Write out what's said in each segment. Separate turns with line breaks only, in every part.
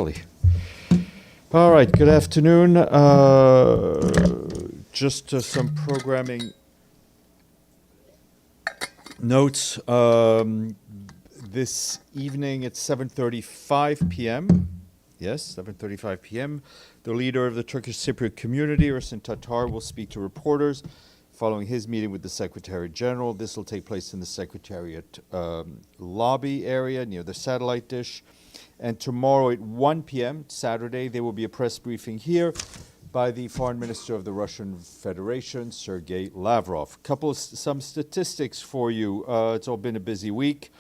early. All right, good afternoon. Just some programming notes. This evening at 7:35 p.m., yes, 7:35 p.m., the leader of the Turkish Cypriot community, Ersin Tatar, will speak to reporters following his meeting with the Secretary General. This will take place in the Secretariat lobby area near the satellite dish. And tomorrow at 1 p.m., Saturday, there will be a press briefing here by the Foreign Minister of the Russian Federation, Sergei Lavrov. Some statistics for you. It's all been a busy week.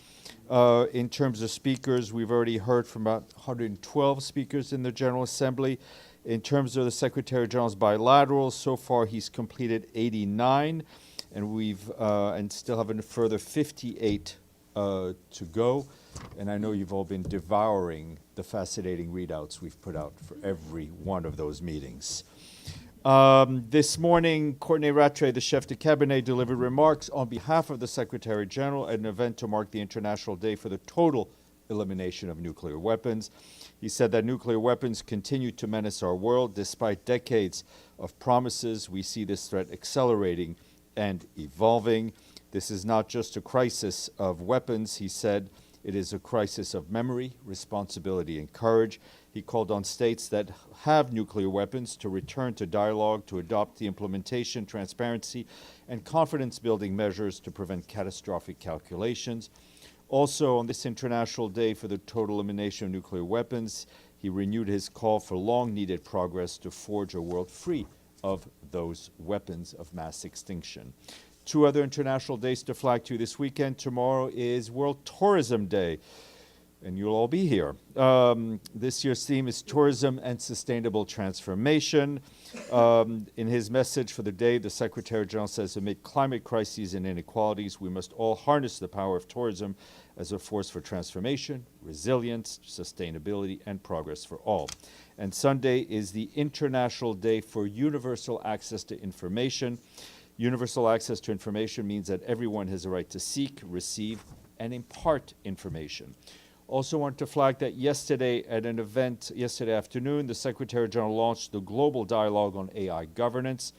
In terms of speakers, we've already heard from about 112 speakers in the General Assembly. In terms of the Secretary General's bilaterals, so far he's completed 89, and and still have a further 58 to go. And I know you've all been devouring the fascinating readouts we've put out for every one of those meetings. This morning, Courtenay Rattray, the chef de cabinet, delivered remarks on behalf of the Secretary General at an event to mark the International Day for the Total Elimination of Nuclear Weapons. He said that nuclear weapons continue to menace our world. Despite decades of promises, we see this threat accelerating and evolving. This is not just a crisis of weapons, he said. It is a crisis of memory, responsibility, and courage. He called on states that have nuclear weapons to return to dialogue, to adopt the implementation, transparency, and confidence-building measures to prevent catastrophic calculations. Also, on this International Day for the Total Elimination of Nuclear Weapons, he renewed his call for long-needed progress to forge a world free of those weapons of mass extinction. Two other international days to flag to this weekend. Tomorrow is World Tourism Day, and you'll all be here. This year's theme is Tourism and Sustainable Transformation. In his message for the day, the Secretary General says, amid climate crises and inequalities, we must all harness the power of tourism as a force for transformation, resilience, sustainability, and progress for all. And Sunday is the International Day for Universal Access to Information. Universal access to information means that everyone has a right to seek, receive, and impart information. Also want to flag that yesterday at an event yesterday afternoon, the Secretary General launched the Global Dialogue on AI Governance.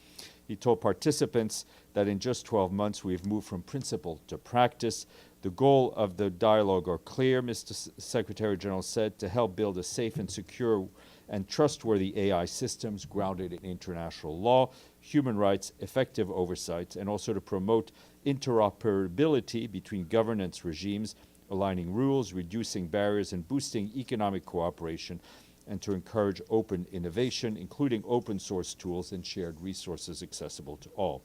He told participants that in just 12 months, we've moved from principle to practice. The goal of the dialogue are clear, Mr. Secretary General said, to help build a safe and secure and trustworthy AI systems grounded in international law, human rights, effective oversight, and also to promote interoperability between governance regimes, aligning rules, reducing barriers, and boosting economic cooperation, and to encourage open innovation, including open source tools and shared resources accessible to all.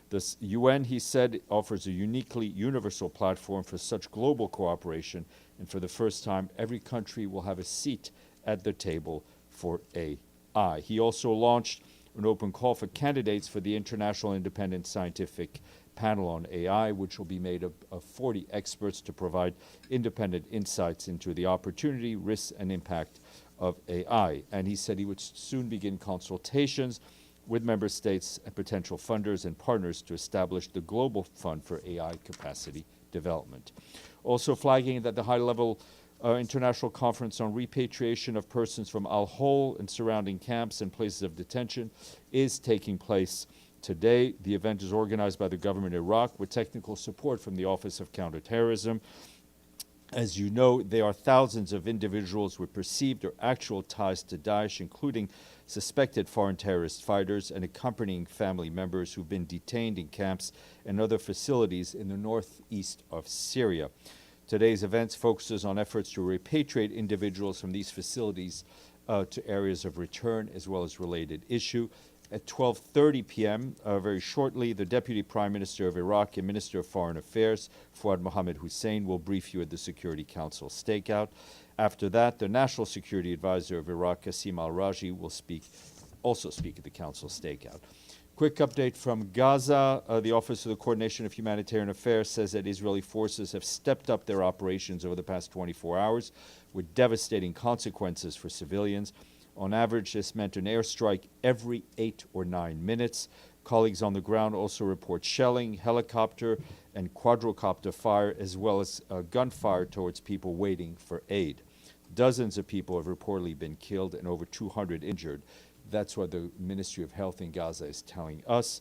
The UN, he said, offers a uniquely universal platform for such global cooperation, and for the first time, every country will have a seat at the table for AI. He also launched an open call for candidates for the International Independent Scientific Panel on AI, which will be made up of 40 experts to provide independent insights into the opportunity, risks, and impact of AI. And he said he would soon begin consultations with member states and potential funders and partners to establish the Global Fund for AI Capacity Development. Also flagging that the high-level International Conference on Repatriation of Persons from Al-Hol and surrounding camps and places of detention is taking place today. The event is organized by the government of Iraq with technical support from the Office of Counterterrorism. As you know, there are thousands of individuals with perceived or actual ties to Daesh, including suspected foreign terrorist fighters and accompanying family members who've been detained in camps and other facilities in the northeast of Syria. Today's event focuses on efforts to repatriate individuals from these facilities to areas of return, as well as related issue. At 12:30 p.m., very shortly, the Deputy Prime Minister of Iraq and Minister of Foreign Affairs, Fuad Mohammed Hussein, will brief you at the Security Council stakeout. After that, the National Security Advisor of Iraq, Qasim al-Raji, will also speak at the Council stakeout. Quick update from Gaza. The Office of the Coordination of Humanitarian Affairs says that Israeli forces have stepped up their operations over the past 24 hours with devastating consequences for civilians. On average, this meant an airstrike every 8 or 9 minutes. Colleagues on the ground also report shelling, helicopter, and quadrocopter fire, as well as gunfire towards people waiting for aid. Dozens of people have reportedly been killed and over 200 injured. That's what the Ministry of Health in Gaza is telling us.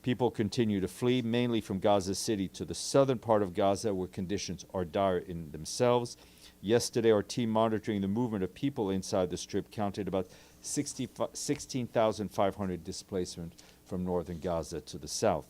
People continue to flee, mainly from Gaza City to the southern part of Gaza, where conditions are dire in themselves. Yesterday, our team monitoring the movement of people inside the Strip counted about 16,500 displacement from northern Gaza to the south.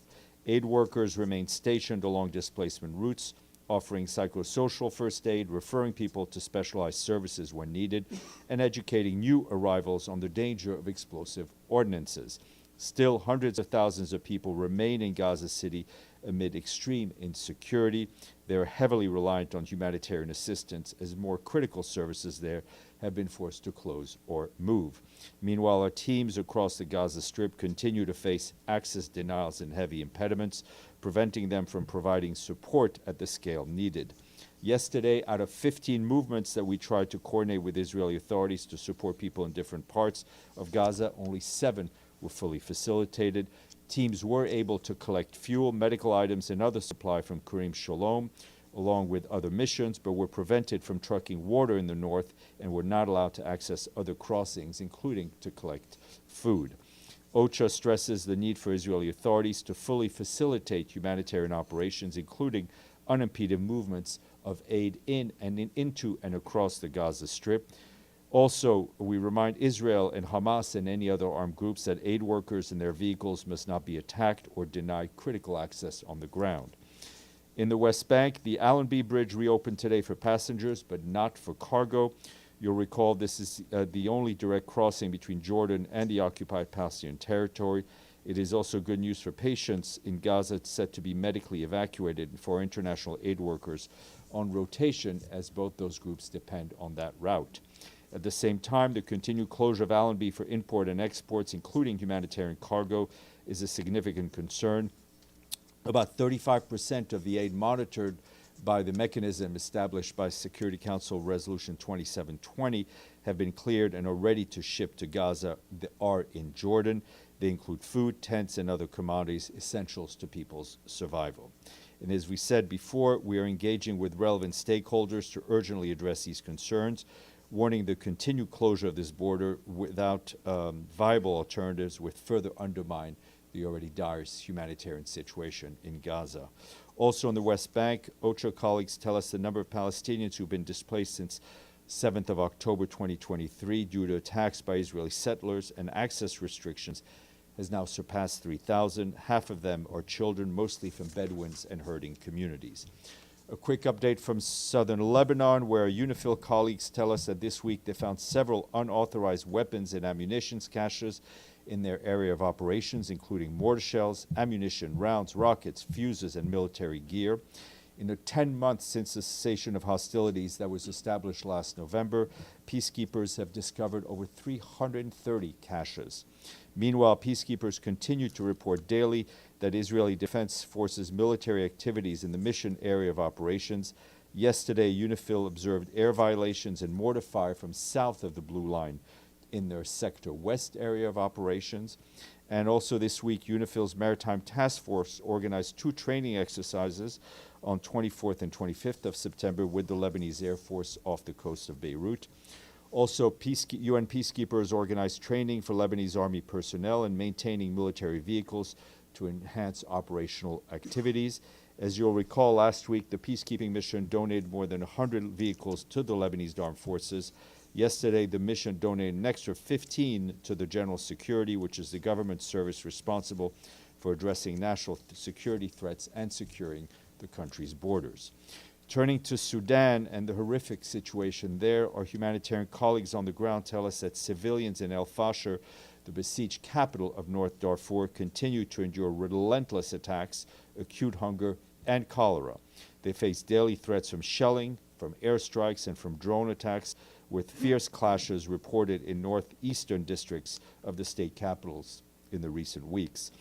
Aid workers remain stationed along displacement routes, offering psychosocial first aid, referring people to specialized services when needed, and educating new arrivals on the danger of explosive ordinances. Still, hundreds of thousands of people remain in Gaza City amid extreme insecurity. They are heavily reliant on humanitarian assistance as more critical services there have been forced to close or move. Meanwhile, our teams across the Gaza Strip continue to face access denials and heavy impediments, preventing them from providing support at the scale needed. Yesterday, out of 15 movements that we tried to coordinate with Israeli authorities to support people in different parts of Gaza, only 7 were fully facilitated. Teams were able to collect fuel, medical items, and other supply from Karim Shalom, along with other missions, but were prevented from trucking water in the north and were not allowed to access other crossings, including to collect food. OCHA stresses the need for Israeli authorities to fully facilitate humanitarian operations, including unimpeded movements of aid into and across the Gaza Strip. Also, we remind Israel and Hamas and any other armed groups that aid workers and their vehicles must not be attacked or denied critical access on the ground. In the West Bank, the Allenby Bridge reopened today for passengers, but not for cargo. You'll recall this is the only direct crossing between Jordan and the occupied Palestinian territory. It is also good news for patients in Gaza set to be medically evacuated and for international aid workers on rotation, as both those groups depend on that route. At the same time, the continued closure of Allenby for import and exports, including humanitarian cargo, is a significant concern. About 35% of the aid monitored by the mechanism established by Security Council Resolution 2720 have been cleared and are ready to ship to Gaza that are in Jordan. They include food, tents, and other commodities essentials to people's survival. And as we said before, we are engaging with relevant stakeholders to urgently address these concerns, warning the continued closure of this border without viable alternatives would further undermine the already dire humanitarian situation in Gaza. Also in the West Bank, OCHA colleagues tell us the number of Palestinians who've been displaced since 7th of October 2023 due to attacks by Israeli settlers and access restrictions has now surpassed 3,000. Half of them are children, mostly from Bedouins and herding communities. A quick update from southern Lebanon, where Unifil colleagues tell us that this week they found several unauthorized weapons and ammunition caches in their area of operations, including mortar shells, ammunition, rounds, rockets, fuses, and military gear. In the 10 months since the cessation of hostilities that was established last November, peacekeepers have discovered over 330 caches. Meanwhile, peacekeepers continue to report daily that Israeli Defense Forces military activities in the mission area of operations. Yesterday, Unifil observed air violations and mortar fire from south of the Blue Line in their Sector West area of operations. And also this week, Unifil's Maritime Task Force organized 2 training exercises on 24th and 25th of September with the Lebanese Air Force off the coast of Beirut. Also, UN peacekeepers organized training for Lebanese Army personnel in maintaining military vehicles to enhance operational activities. As you'll recall, last week, the peacekeeping mission donated more than 100 vehicles to the Lebanese Armed Forces. Yesterday, the mission donated an extra 15 to the General Security, which is the government service responsible for addressing national security threats and securing the country's borders. Turning to Sudan and the horrific situation there, our humanitarian colleagues on the ground tell us that civilians in Al-Fashir, the besieged capital of North Darfur, continue to endure relentless attacks, acute hunger, and cholera. They face daily threats from shelling, from airstrikes, and from drone attacks, with fierce clashes reported in northeastern districts of the state capitals in the recent weeks.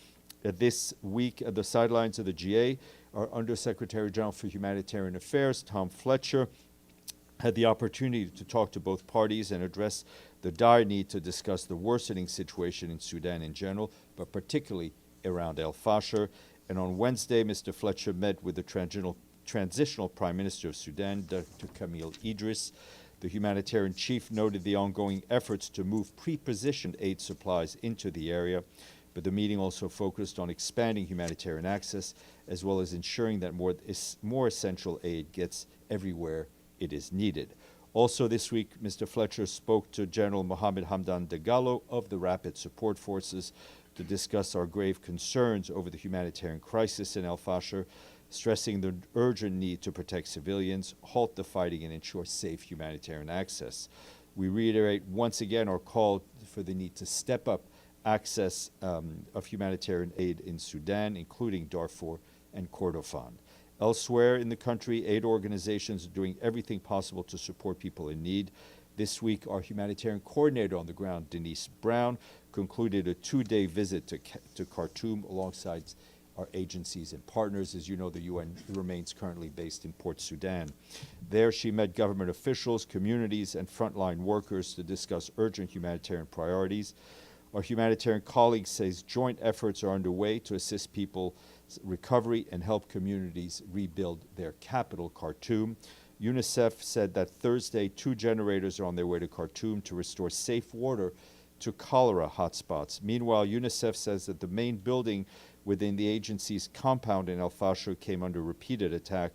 This week, at the sidelines of the GA, our Undersecretary General for Humanitarian Affairs, Tom Fletcher, had the opportunity to talk to both parties and address the dire need to discuss the worsening situation in Sudan in general, but particularly around Al-Fashir. And on Wednesday, Mr. Fletcher met with the transitional Prime Minister of Sudan, Dr. Camille Idris. The humanitarian chief noted the ongoing efforts to move pre-positioned aid supplies into the area, but the meeting also focused on expanding humanitarian access as well as ensuring that more essential aid gets everywhere it is needed. Also this week, Mr. Fletcher spoke to General Mohammed Hamdan Dagalo of the Rapid Support Forces to discuss our grave concerns over the humanitarian crisis in El Fasher, stressing the urgent need to protect civilians, halt the fighting, and ensure safe humanitarian access. We reiterate once again our call for the need to step up access of humanitarian aid in Sudan, including Darfur and Kordofan. Elsewhere in the country, aid organizations are doing everything possible to support people in need. This week, our humanitarian coordinator on the ground, Denise Brown, concluded a 2-day visit to Khartoum alongside our agencies and partners. As you know, the UN remains currently based in Port Sudan. There, she met government officials, communities, and frontline workers to discuss urgent humanitarian priorities. Our humanitarian colleague says joint efforts are underway to assist people's recovery and help communities rebuild their capital, Khartoum. UNICEF said that Thursday, 2 generators are on their way to Khartoum to restore safe water to cholera hotspots. Meanwhile, UNICEF says that the main building within the agency's compound in El Fasher came under repeated attack,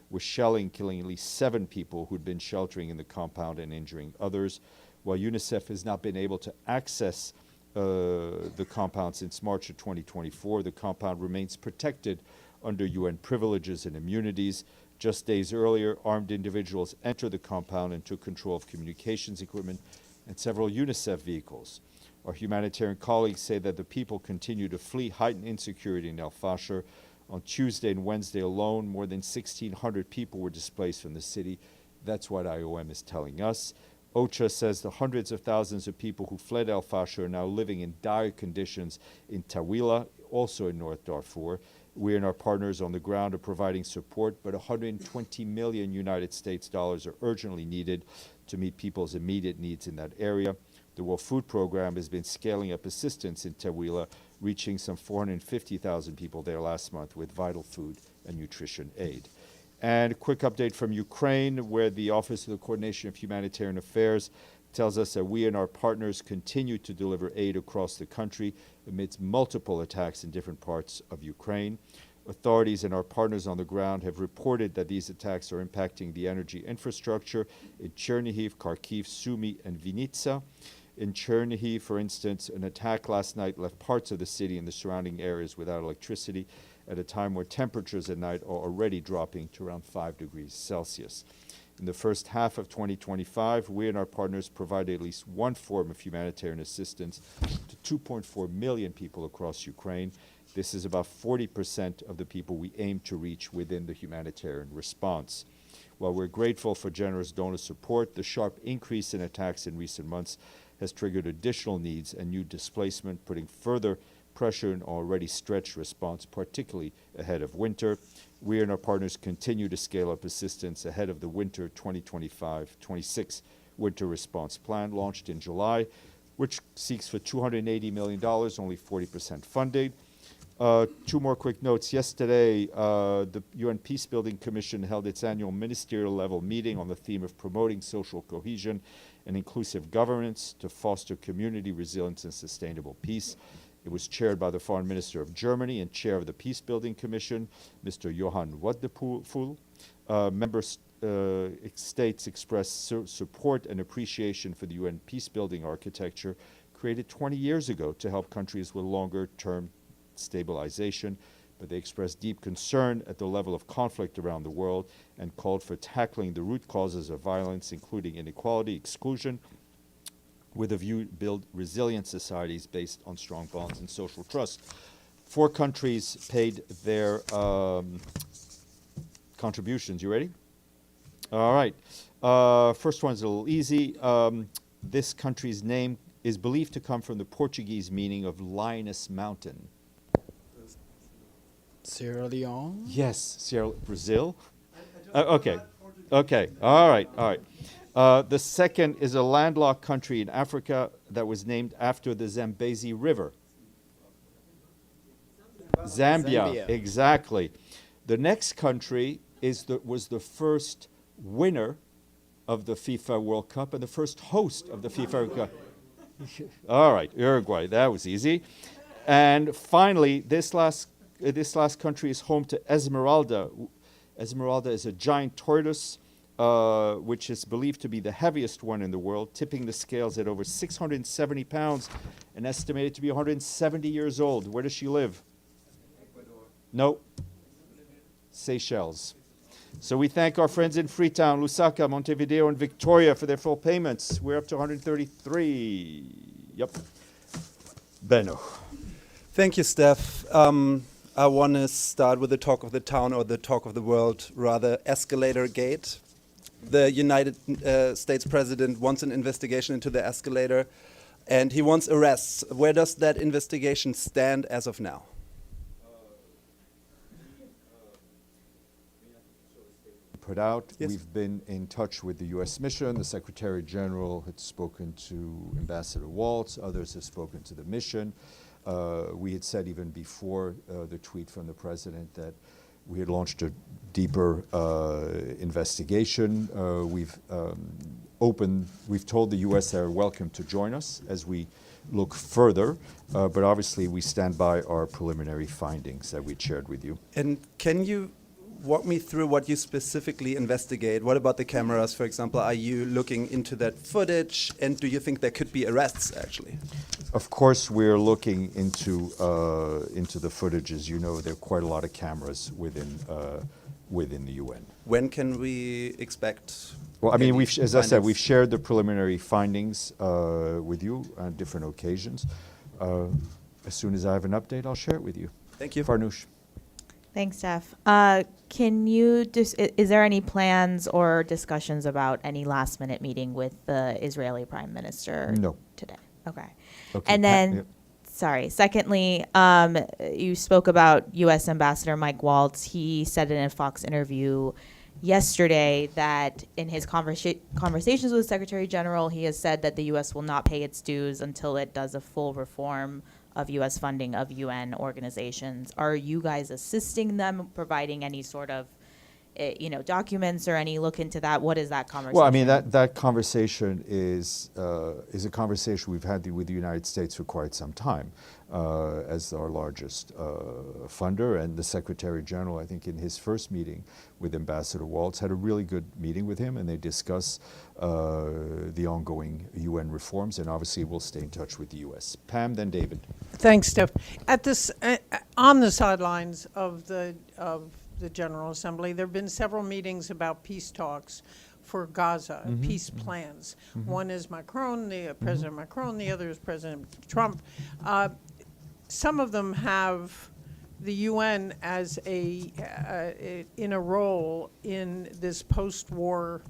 with shelling killing at least 7 people who'd been sheltering in the compound and injuring others. While UNICEF has not been able to access the compound since March of 2024, the compound remains protected under UN privileges and immunities. Just days earlier, armed individuals entered the compound and took control of communications equipment and several UNICEF vehicles. Our humanitarian colleagues say that the people continue to flee heightened insecurity in El Fasher. On Tuesday and Wednesday alone, more than 1,600 people were displaced from the city. That's what IOM is telling us. OCHA says the hundreds of thousands of people who fled El Fasher are now living in dire conditions in Tawila, also in North Darfur. We and our partners on the ground are providing support, but 120 million United States dollars are urgently needed to meet people's immediate needs in that area. The World Food Program has been scaling up assistance in Tawila, reaching some 450,000 people there last month with vital food and nutrition aid. And a quick update from Ukraine, where the Office of the Coordination of Humanitarian Affairs tells us that we and our partners continue to deliver aid across the country amidst multiple attacks in different parts of Ukraine. Authorities and our partners on the ground have reported that these attacks are impacting the energy infrastructure in Chernihiv, Kharkiv, Sumy, and Vinnytsia. In Chernihiv, for instance, an attack last night left parts of the city and the surrounding areas without electricity at a time where temperatures at night are already dropping to around 5 degrees Celsius. In the first half of 2025, we and our partners provided at least one form of humanitarian assistance to 2.4 million people across Ukraine. This is about 40% of the people we aim to reach within the humanitarian response. While we're grateful for generous donor support, the sharp increase in attacks in recent months has triggered additional needs and new displacement, putting further pressure on already stretched response, particularly ahead of winter. We and our partners continue to scale up assistance ahead of the winter 2025-26 winter response plan launched in July, which seeks for $280 million, only 40% funded. 2 more quick notes. Yesterday, the UN Peacebuilding Commission held its annual ministerial level meeting on the theme of promoting social cohesion and inclusive governance to foster community resilience and sustainable peace. It was chaired by the Foreign Minister of Germany and chair of the Peacebuilding Commission, Mr. Johann Waddepoel. Member states expressed support and appreciation for the UN peacebuilding architecture created 20 years ago to help countries with longer-term stabilization, but they expressed deep concern at the level of conflict around the world and called for tackling the root causes of violence, including inequality, exclusion, with a view to build resilient societies based on strong bonds and social trust. 4 countries paid their contributions. You ready? All right. First one's a little easy. This country's name is believed to come from the Portuguese meaning of lioness mountain.
Sierra Leone?
Yes, Brazil. Okay. Okay. All right. All right. The second is a landlocked country in Africa that was named after the Zambezi River. Zambia. Exactly. The next country was the first winner of the FIFA World Cup and the first host of the FIFA World Cup. All right, Uruguay, that was easy. And finally, this last country is home to Esmeralda. Esmeralda is a giant tortoise, which is believed to be the heaviest one in the world, tipping the scales at over 670 pounds and estimated to be 170 years old. Where does she live? Ecuador. No. Seychelles. So we thank our friends in Freetown, Lusaka, Montevideo, and Victoria for their full payments. We're up to 133. Yep. Benno.
Thank you, Steph. I want to start with the talk of the town, or the talk of the world, rather, escalator gate. The United States president wants an investigation into the escalator, and he wants arrests. Where does that investigation stand as of now?
Put out.
Yes.
We've been in touch with the U.S. mission. The Secretary General had spoken to Ambassador Waltz. Others have spoken to the mission. We had said even before the tweet from the president that we had launched a deeper investigation. We've told the U.S. they're welcome to join us as we look further, but obviously we stand by our preliminary findings that we shared with you.
And can you walk me through what you specifically investigate? What about the cameras, for example? Are you looking into that footage, and do you think there could be arrests, actually?
Of course, we're looking into the footage. As you know, there are quite a lot of cameras within the UN.
When can we expect?
Well, I mean, as I said,
findings?
we've shared the preliminary findings with you on different occasions. As soon as I have an update, I'll share it with you.
Thank you.
Farnoosh.
Thanks, Steph. Can you is there any plans or discussions about any last-minute meeting with the Israeli Prime Minister?
No.
Today. Okay.
Okay.
And then,
Yep.
sorry. Secondly, you spoke about U.S. Ambassador Mike Waltz. He said in a Fox interview yesterday that in his conversations with the Secretary General, he has said that the U.S. will not pay its dues until it does a full reform of U.S. funding of UN organizations. Are you guys assisting them, providing any sort of, documents or any look into that? What is that conversation?
Well, I mean, that conversation is a conversation we've had with the United States for quite some time as our largest funder. And the Secretary General, I think in his first meeting with Ambassador Waltz, had a really good meeting with him, and they discuss the ongoing UN reforms, and obviously we'll stay in touch with the U.S. Pam, then David.
Thanks, Steph. At this, on the sidelines of the General Assembly, there have been several meetings about peace talks for Gaza, peace plans. One is Macron, President Macron, the other is President Trump. Some of them have the UN as in a role in this post-war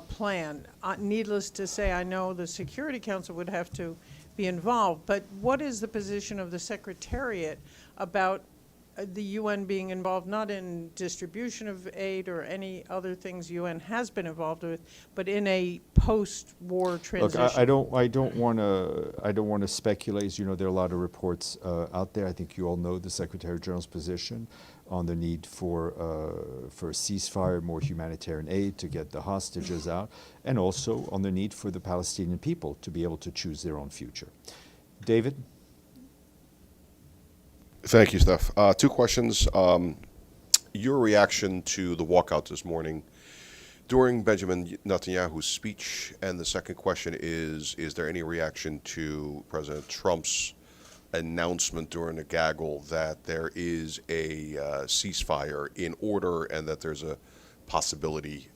plan. Needless to say, I know the Security Council would have to be involved, but what is the position of the Secretariat about the UN being involved, not in distribution of aid or any other things UN has been involved with, but in a post-war transition?
Look, I don't want to speculate. As you know, there are a lot of reports out there. I think you all know the Secretary General's position on the need for a ceasefire, more humanitarian aid to get the hostages out, and also on the need for the Palestinian people to be able to choose their own future. David?
Thank you, Steph. Two questions. Your reaction to the walkout this morning during Benjamin Netanyahu's speech, and the second question is there any reaction to President Trump's announcement during the gaggle that there is a ceasefire in order and that there's a possibility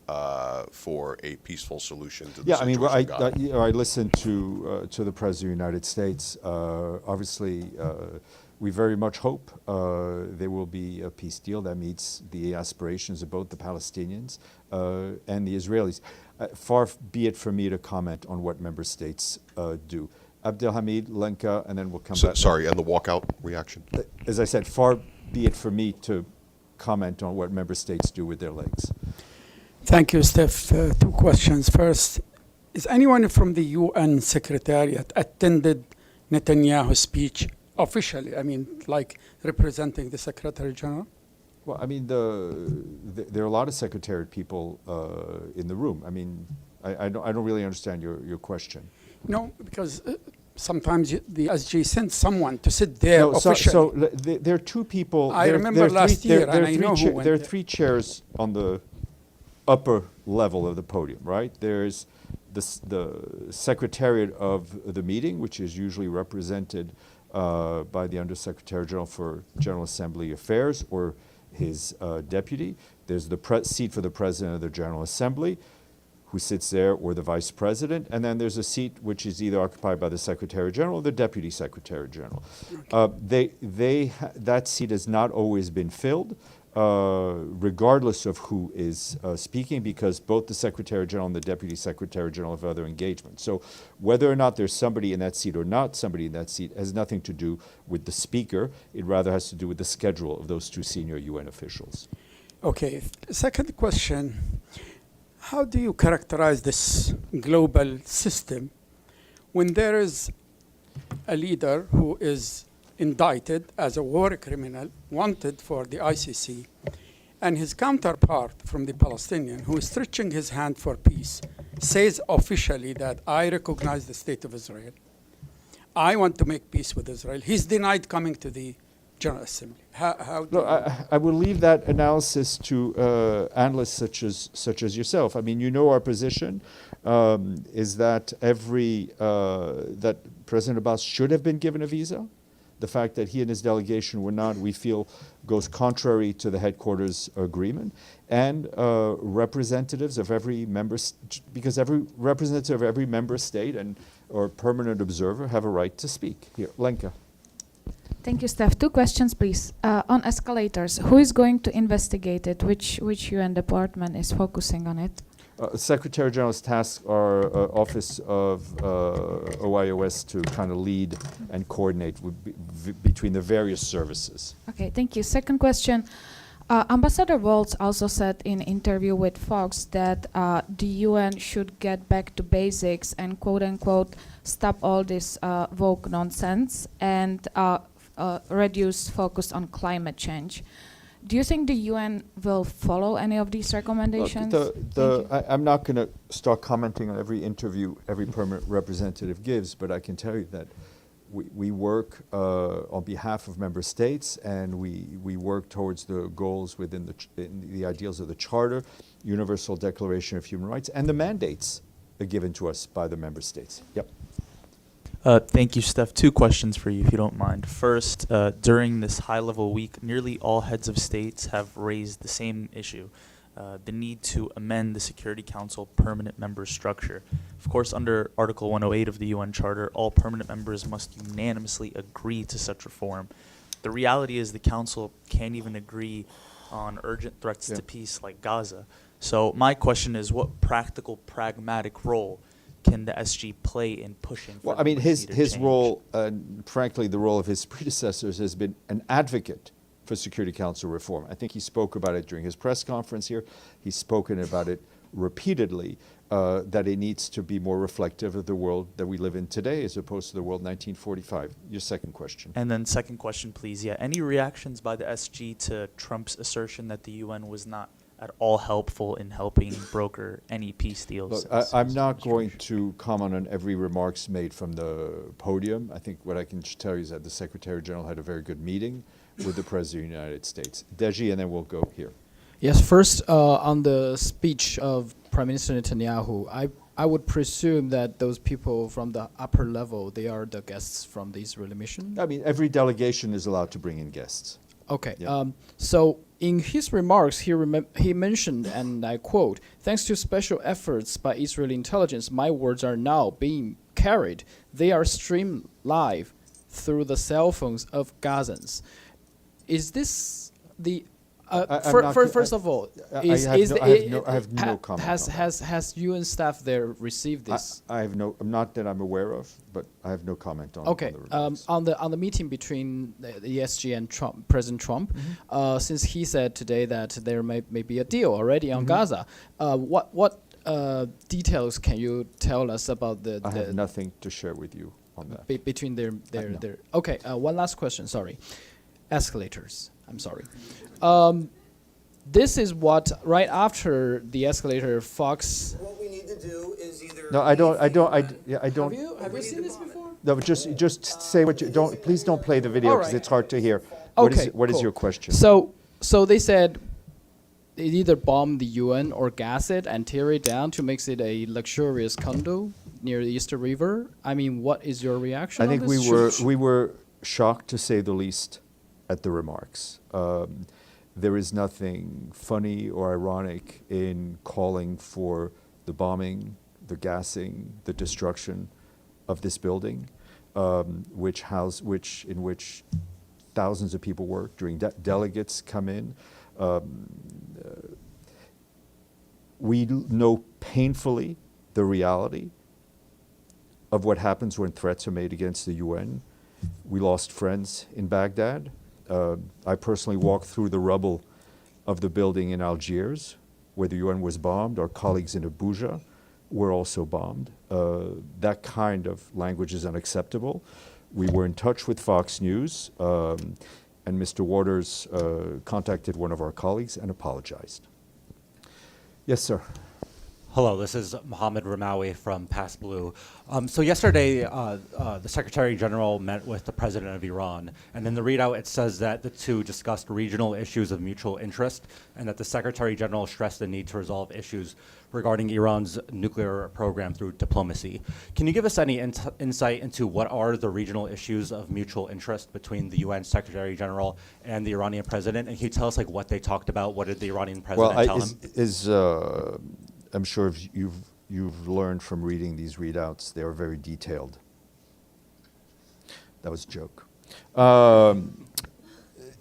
for a peaceful solution to the situation?
I listened to the President of the United States. Obviously, we very much hope there will be a peace deal that meets the aspirations of both the Palestinians and the Israelis. Far be it from me to comment on what member states do. Abdelhamid, Lenka, and then we'll come back.
Sorry, and the walkout reaction?
As I said, far be it from me to comment on what member states do with their legs.
Thank you, Steph. Two questions. First, is anyone from the UN Secretariat attended Netanyahu's speech officially? I mean, like representing the Secretary General?
Well, I mean, there are a lot of Secretariat people in the room. I mean, I don't really understand your question.
No, because sometimes the SG sends someone to sit there
No,
officially.
there are two people.
I
there-
remember
there are
last
three- there-
year,
there
and
are
I
three
know who went
There are
there.
three chairs on the upper level of the podium, right? There's the secretariat of the meeting, which is usually represented by the Undersecretary General for General Assembly Affairs or his deputy. There's the seat for the President of the General Assembly, who sits there, or the Vice President, and then there's a seat which is either occupied by the Secretary General or the Deputy Secretary General. That seat has not always been filled, regardless of who is speaking, because both the Secretary General and the Deputy Secretary General have other engagements. So whether or not there's somebody in that seat or not somebody in that seat has nothing to do with the speaker. It rather has to do with the schedule of those two senior UN officials.
Okay, second question. How do you characterize this global system when there is a leader who is indicted as a war criminal, wanted for the ICC, and his counterpart from the Palestinian, who is stretching his hand for peace, says officially that I recognize the state of Israel. I want to make peace with Israel. He's denied coming to the General Assembly. How do
Look, I will leave that analysis to analysts such as yourself. I mean, you know our position is that that President Abbas should have been given a visa. The fact that he and his delegation were not, we feel, goes contrary to the headquarters agreement. And representatives of every because every representative of every member state or permanent observer have a right to speak. Here, Lenka.
Thank you, Steph. Two questions, please. On escalators, who is going to investigate it? Which UN department is focusing on it?
Secretary General's tasked our Office of OIOS to kind of lead and coordinate between the various services.
Okay, thank you. Second question. Ambassador Waltz also said in interview with Fox that the UN should get back to basics and quote-unquote stop all this woke nonsense and reduce focus on climate change. Do you think the UN will follow any of these recommendations?
Look, I'm not going to start commenting on every interview every permanent representative gives, but I can tell you that we work on behalf of member states, and we work towards the goals within the ideals of the Charter, Universal Declaration of Human Rights, and the mandates given to us by the member states. Yep.
Thank you, Steph. Two questions for you, if you don't mind. First, during this high-level week, nearly all heads of states have raised the same issue, the need to amend the Security Council permanent member structure. Of course, under Article 108 of the UN Charter, all permanent members must unanimously agree to such reform. The reality is the Council can't even agree on urgent threats to peace like Gaza. So my question is, what practical, pragmatic role can the SG play in pushing for
Well, I mean, his
change?
role, frankly, the role of his predecessors has been an advocate for Security Council reform. I think he spoke about it during his press conference here. He's spoken about it repeatedly, that it needs to be more reflective of the world that we live in today as opposed to the world 1945. Your second question.
And then second question, please. Yeah, any reactions by the SG to Trump's assertion that the UN was not at all helpful in helping broker any peace deals?
Look, I'm not going to comment on every remarks made from the podium. I think what I can tell you is that the Secretary General had a very good meeting with the President of the United States. Deji, and then we'll go here.
Yes, first on the speech of Prime Minister Netanyahu, I would presume that those people from the upper level, they are the guests from the Israeli mission?
I mean, every delegation is allowed to bring in guests.
Okay.
Yeah.
So in his remarks, he mentioned, and I quote, "Thanks to special efforts by Israeli intelligence, my words are now being carried. They are streamed live through the cell phones of Gazans." Is this the first of all,
I have no comment on that.
Has UN staff there received this?
I have no, not that I'm aware of, but I have no comment on.
Okay.
On the remarks.
On the meeting between the ESG and Trump, President Trump, since he said today that there may be a deal already on Gaza, what details can you tell us about the?
I have nothing to share with you on that.
Between their. Okay. One last question. Sorry. Escalators. I'm sorry. this is what right after the escalator, Fox.
What we need to do is either.
No, I don't.
Have you seen this before?
No, but just say what you don't. Please don't play the video because
Alright.
it's hard to hear.
Okay,
What is
cool.
your question?
So they said they either bomb the UN or gas it and tear it down to make it a luxurious condo near the Easter River. I mean, what is your reaction?
I
on
think
this?
we were shocked, to say the least, at the remarks. There is nothing funny or ironic in calling for the bombing, the gassing, the destruction of this building, in which thousands of people work. During delegates come in. We know painfully the reality of what happens when threats are made against the UN. We lost friends in Baghdad. I personally walked through the rubble of the building in Algiers, where the UN was bombed. Our colleagues in Abuja were also bombed. That kind of language is unacceptable. We were in touch with Fox News, and Mr. Waters contacted one of our colleagues and apologized. Yes, sir.
Hello, this is Mohammed Ramawi from Pass Blue. So yesterday, the Secretary General met with the President of Iran, and in the readout it says that the two discussed regional issues of mutual interest, and that the Secretary General stressed the need to resolve issues regarding Iran's nuclear program through diplomacy. Can you give us any insight into what are the regional issues of mutual interest between the UN Secretary General and the Iranian President? And can you tell us what they talked about? What did the Iranian President tell him?
I'm sure if you've learned from reading these readouts, they are very detailed. That was a joke.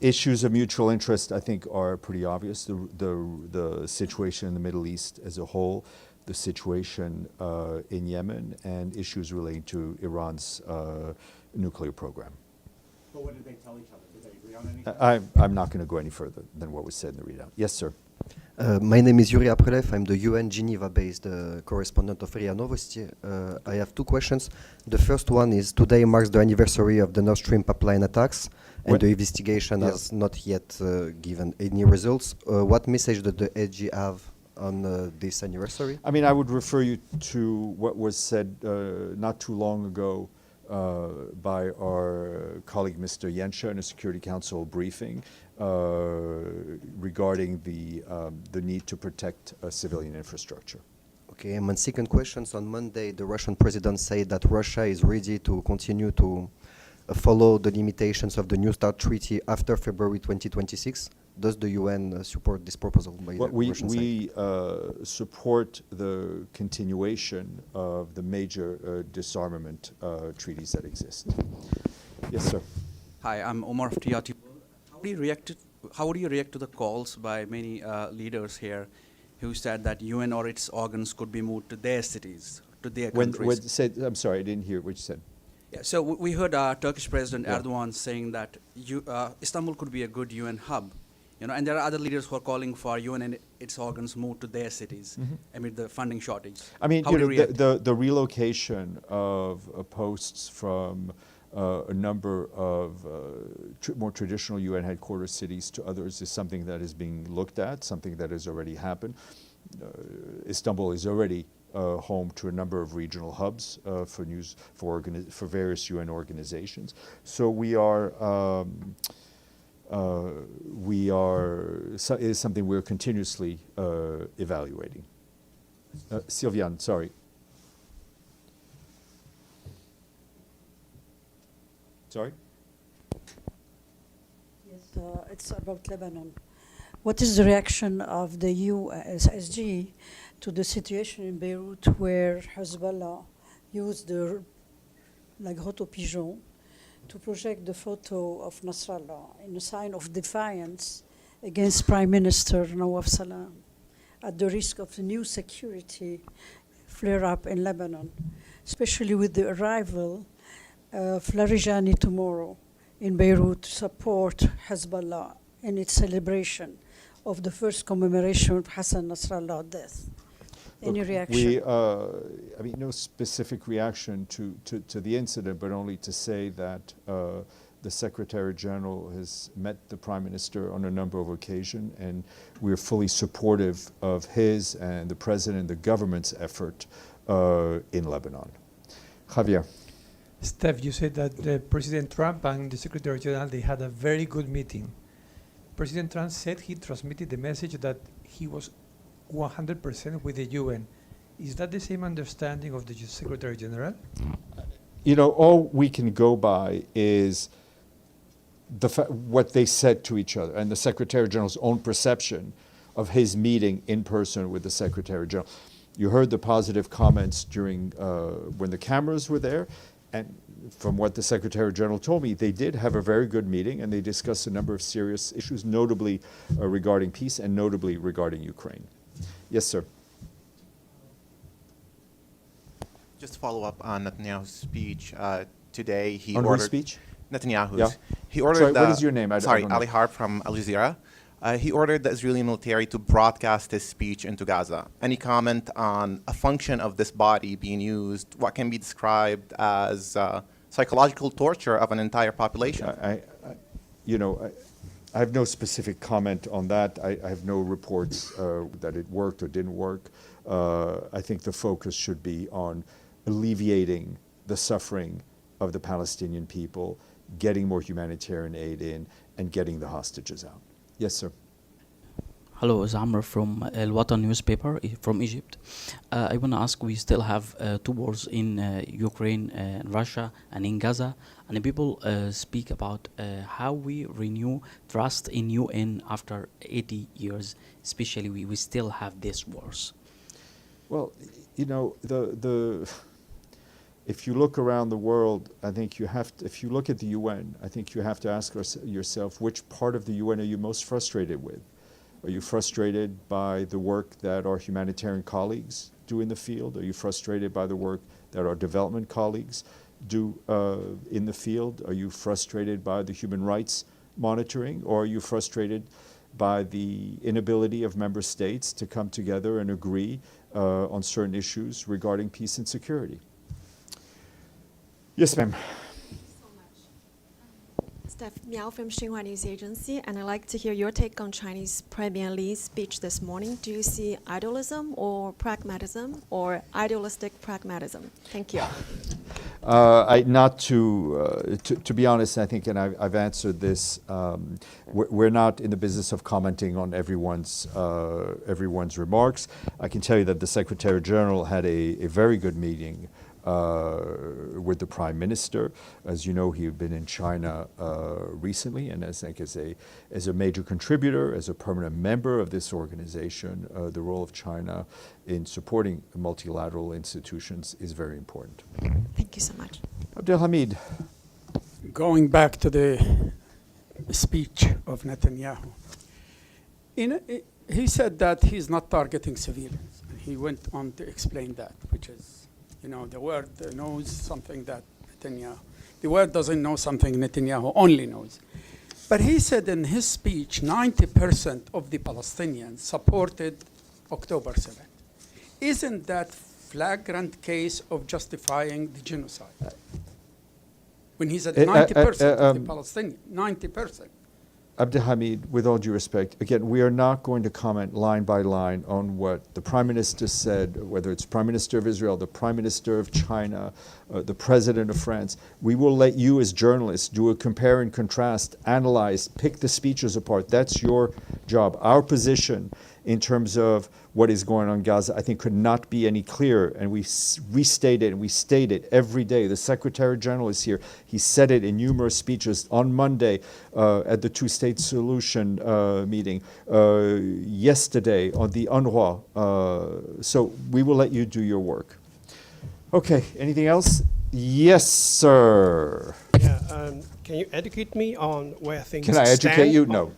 Issues of mutual interest, I think, are pretty obvious. The situation in the Middle East as a whole, the situation in Yemen, and issues relating to Iran's nuclear program.
But what did they tell each other? Did they agree on anything?
I'm not going to go any further than what was said in the readout. Yes, sir.
My name is Yuri Aprelev. I'm the UN Geneva-based correspondent of RIA Novosti. I have two questions. The first one is today marks the anniversary of the Nord Stream pipeline attacks, and the investigation has not yet given any results. What message did the AG have on this anniversary?
I mean, I would refer you to what was said not too long ago by our colleague Mr. Yensha in a Security Council briefing regarding the need to protect civilian infrastructure.
Okay, and my second question, on Monday, the Russian president said that Russia is ready to continue to follow the limitations of the New START treaty after February 2026. Does the UN support this proposal by the Russian side?
We support the continuation of the major disarmament treaties that exist. Yes, sir.
Hi, I'm Omar Ftiyati. How do you react to the calls by many leaders here who said that UN or its organs could be moved to their cities, to their countries?
I'm sorry, I didn't hear what you said.
Yeah, so we heard Turkish President Erdogan saying that Istanbul could be a good UN hub, and there are other leaders who are calling for UN and its organs moved to their cities amid the funding shortage.
I mean,
how do you react?
the relocation of posts from a number of more traditional UN headquarters cities to others is something that is being looked at, something that has already happened. Istanbul is already home to a number of regional hubs for various UN organizations. So is something we're continuously evaluating. Sylviane, sorry. Sorry?
Yes, it's about Lebanon. What is the reaction of the USSG to the situation in Beirut where Hezbollah used the Ghetto Pigeon to project the photo of Nasrallah in a sign of defiance against Prime Minister Nawaf Salam at the risk of the new security flare-up in Lebanon, especially with the arrival of Larijani tomorrow in Beirut to support Hezbollah in its celebration of the first commemoration of Hassan Nasrallah's death. Any reaction?
No specific reaction to the incident, but only to say that The Secretary General has met the Prime Minister on a number of occasions, and we're fully supportive of his and the President and the government's effort in Lebanon. Javier.
Steph, you said that President Trump and the Secretary General, they had a very good meeting. President Trump said he transmitted the message that he was 100% with the UN. Is that the same understanding of the Secretary General?
You know, all we can go by is what they said to each other and the Secretary General's own perception of his meeting in person with the Secretary General. You heard the positive comments during when the cameras were there, and from what the Secretary General told me, they did have a very good meeting, and they discussed a number of serious issues, notably regarding peace and notably regarding Ukraine. Yes, sir.
Just to follow up on Netanyahu's speech today, he
on
ordered
whose speech?
Netanyahu's.
Yeah.
He ordered.
Sorry, what is your name?
Sorry, Ali Harb from Al Jazeera. He ordered the Israeli military to broadcast his speech into Gaza. Any comment on a function of this body being used, what can be described as psychological torture of an entire population?
I have no specific comment on that. I have no reports that it worked or didn't work. I think the focus should be on alleviating the suffering of the Palestinian people, getting more humanitarian aid in, and getting the hostages out. Yes, sir.
Hello, Zamr from Al Watan newspaper from Egypt. I want to ask, we still have two wars in Ukraine and Russia and in Gaza, and people speak about how we renew trust in UN after 80 years, especially we still have these wars.
Well, you know, if you look around the world, I think you have to, if you look at the UN, I think you have to ask yourself, which part of the UN are you most frustrated with? Are you frustrated by the work that our humanitarian colleagues do in the field? Are you frustrated by the work that our development colleagues do in the field? Are you frustrated by the human rights monitoring? Or are you frustrated by the inability of member states to come together and agree on certain issues regarding peace and security? Yes, ma'am.
Steph Miao from Xinhua News Agency, and I'd like to hear your take on Chinese Premier Li's speech this morning. Do you see idealism or pragmatism, or idealistic pragmatism? Thank you.
To be honest, I think, and I've answered this, we're not in the business of commenting on everyone's remarks. I can tell you that the Secretary General had a very good meeting with the Prime Minister. As you know, he had been in China recently, and I think as a major contributor, as a permanent member of this organization, the role of China in supporting multilateral institutions is very important.
Thank you so much.
Abdelhamid.
Going back to the speech of Netanyahu, he said that he's not targeting civilians. He went on to explain that, which is, you know, the world knows something that Netanyahu, the world doesn't know something Netanyahu only knows. But he said in his speech, 90% of the Palestinians supported October 7th. Isn't that flagrant case of justifying the genocide? When he said 90% of the Palestinians, 90%.
Abdelhamid, with all due respect, again, we are not going to comment line by line on what the Prime Minister said, whether it's Prime Minister of Israel, the Prime Minister of China, the President of France. We will let you as journalists do a compare and contrast, analyze, pick the speeches apart. That's your job. Our position in terms of what is going on in Gaza, I think, could not be any clearer. And we restate it and we state it every day. The Secretary General is here. He said it in numerous speeches on Monday at the two-state solution meeting, yesterday on the UNRWA. So we will let you do your work. Okay, anything else? Yes, sir.
Yeah, can you educate me on where things stand?
Can I educate you? No.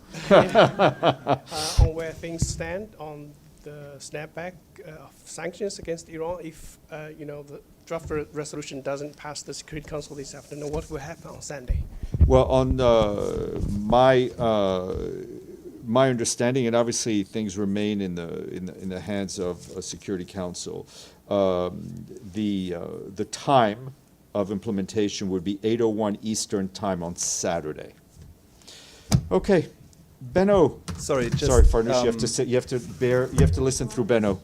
On where things stand on the snapback of sanctions against Iran if, the draft resolution doesn't pass the Security Council this afternoon? What will happen on Sunday?
Well, on my understanding, and obviously things remain in the hands of a Security Council, the time of implementation would be 8:01 Eastern Time on Saturday. Okay, Benno.
Sorry, just,
Sorry, Farnoosh, you have to sit, you have to listen through Benno.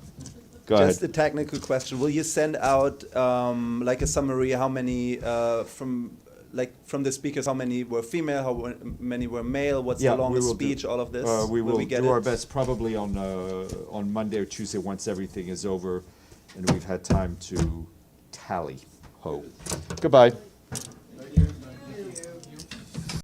Go
Just
ahead.
a technical question. Will you send out like a summary how many from the speakers, how many were female, how many were male, what's the longest speech, all of this?
We will
get
do our
it?
best probably on Monday or Tuesday once everything is over and we've had time to tally ho. Goodbye.